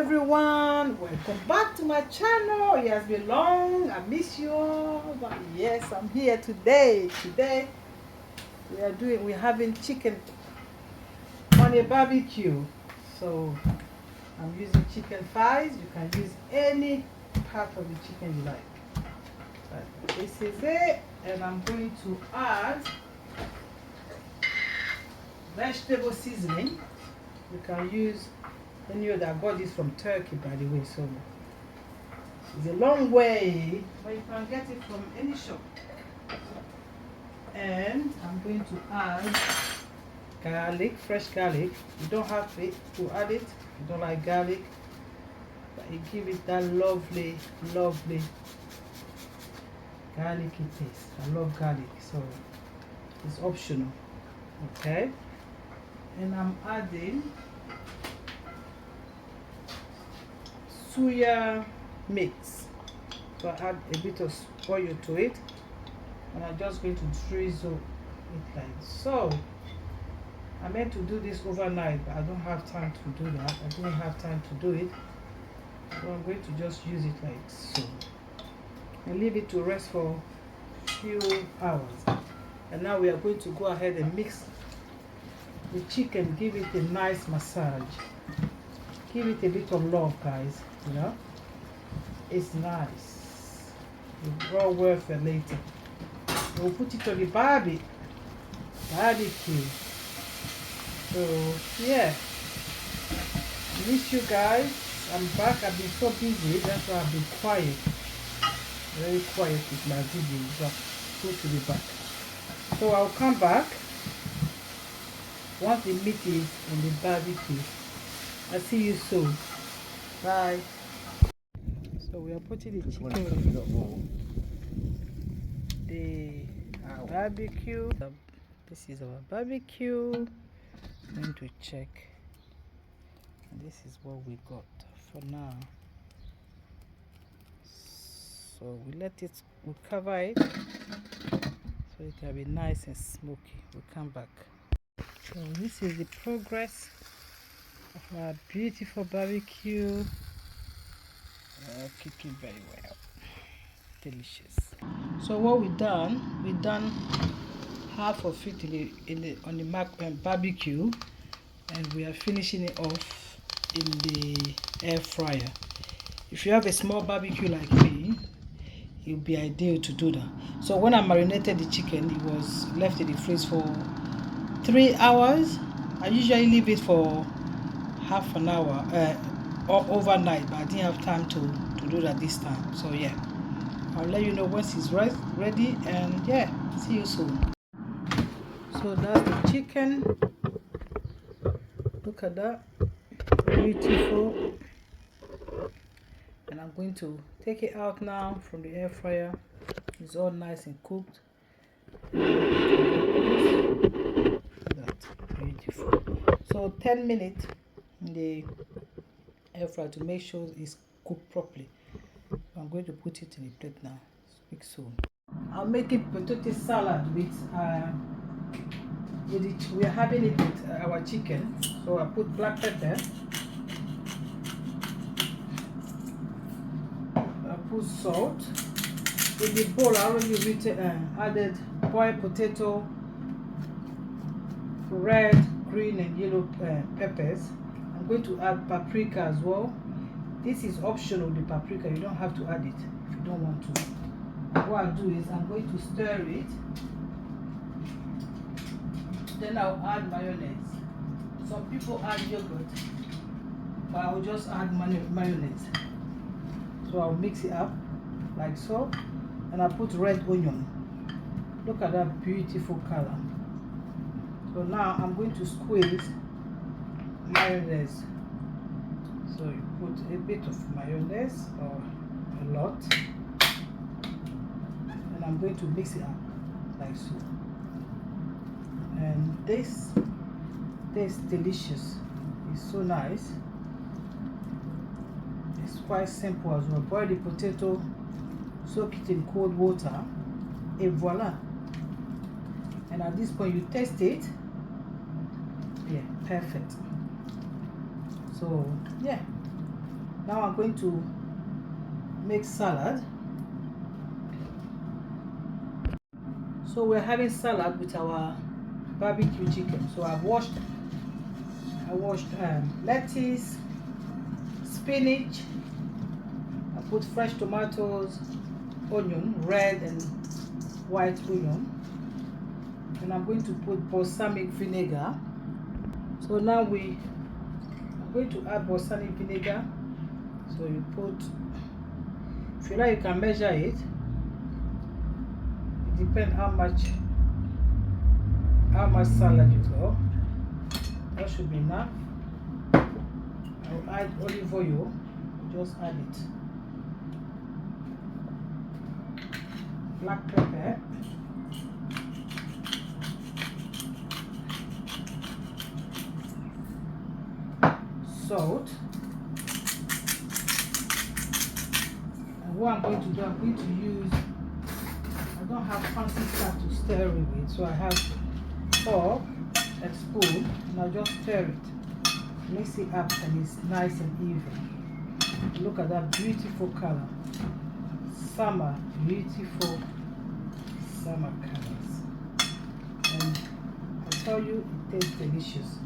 everyone, welcome back to my channel. It has been long, I miss you all, but yes, I'm here today. We're having chicken on a barbecue. So I'm using chicken thighs. You can use any part of the chicken you like, but this is it. And I'm going to add vegetable seasoning. You can use any other. I got this from Turkey, by the way, so it's a long way, but you can get it from any shop. And I'm going to add garlic, fresh garlic. You don't have to add it if you don't like garlic, but it gives it that lovely garlicky taste. I love garlic, so it's optional. Okay, and I'm adding soya mix. So I add a bit of oil to it, and I'm just going to drizzle it like so. I meant to do this overnight, but I don't have time to do that. I didn't have time to do it, so I'm going to just use it like so and leave it to rest for a few hours. And now we are going to go ahead and mix the chicken, give it a nice massage. Give it a bit of love, guys. You know, it's nice. It's well worth it later. We'll put it on the barbecue. So yeah, miss you guys. I'm back. I've been so busy, that's why I've been quiet, very quiet with my videos. Just go to the back. So I'll come back once the meat is on the barbecue. I'll see you soon. Bye. So we are putting the chicken on the barbecue. This is our barbecue. I'm going to check. And this is what we got for now. So we cover it so it can be nice and smoky. We'll come back. So this is the progress of our beautiful barbecue. Cooking very well, delicious. So what we done half of it on the barbecue, and we are finishing it off in the air fryer. If you have a small barbecue like me, it would be ideal to do that. So when I marinated the chicken, it was left in the freeze for 3 hours. I usually leave it for half an hour or overnight, but I didn't have time to do that this time. So yeah, I'll let you know once it's ready, and yeah, see you soon. So that's the chicken. Look at that, beautiful. And I'm going to take it out now from the air fryer. It's all nice and cooked. That's beautiful. So 10 minutes in the air fryer to make sure it's cooked properly. I'm going to put it in a plate now. Speak soon. I'll make it potato salad with it. We are having it with our chicken. So I put black pepper. I put salt. In the bowl, I already added boiled potato, red, green, and yellow peppers. I'm going to add paprika as well. This is optional, the paprika. You don't have to add it if you don't want to. And what I'll do is I'm going to stir it. Then I'll add mayonnaise. Some people add yogurt, but I'll just add mayonnaise. So I'll mix it up like so. And I put red onion. Look at that beautiful color. So now I'm going to squeeze mayonnaise. So you put a bit of mayonnaise, or a lot, and I'm going to mix it up like so. And this tastes delicious. It's so nice. It's quite simple as well. Boil the potato, soak it in cold water, et voila. And at this point you taste it. Yeah, perfect. So yeah, Now I'm going to make salad. So we're having salad with our barbecue chicken. So I washed lettuce, spinach. I put fresh tomatoes, onion, red and white onion, and I'm going to put balsamic vinegar. So now I'm going to add balsamic vinegar. So you put, if you like, you can measure it. It depends how much salad you got. That should be enough. I'll add olive oil. Just add it. Black pepper. Salt. And what I'm going to do, I'm going to use, I don't have fancy stuff to stir it with, so I have fork and spoon, and I'll just stir it. Mix it up and it's nice and even. Look at that beautiful color. Summer, beautiful summer colors. And I tell you, it tastes delicious.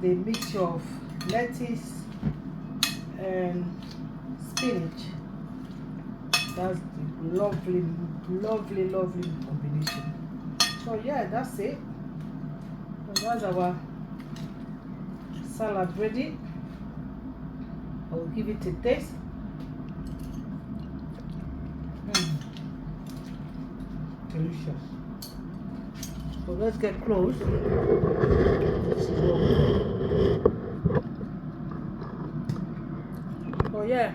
The mixture of lettuce and spinach, that's the lovely combination. So yeah, that's it. So that's our salad ready. I will give it a taste. Delicious. So let's get close. So yeah,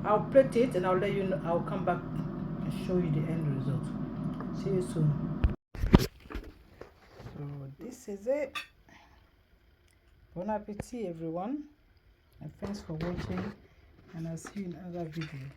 I'll plate it and I'll let you know. I'll come back and show you the end result. See you soon. So this is it. Bon appetit, everyone, and thanks for watching, and I'll see you in another video.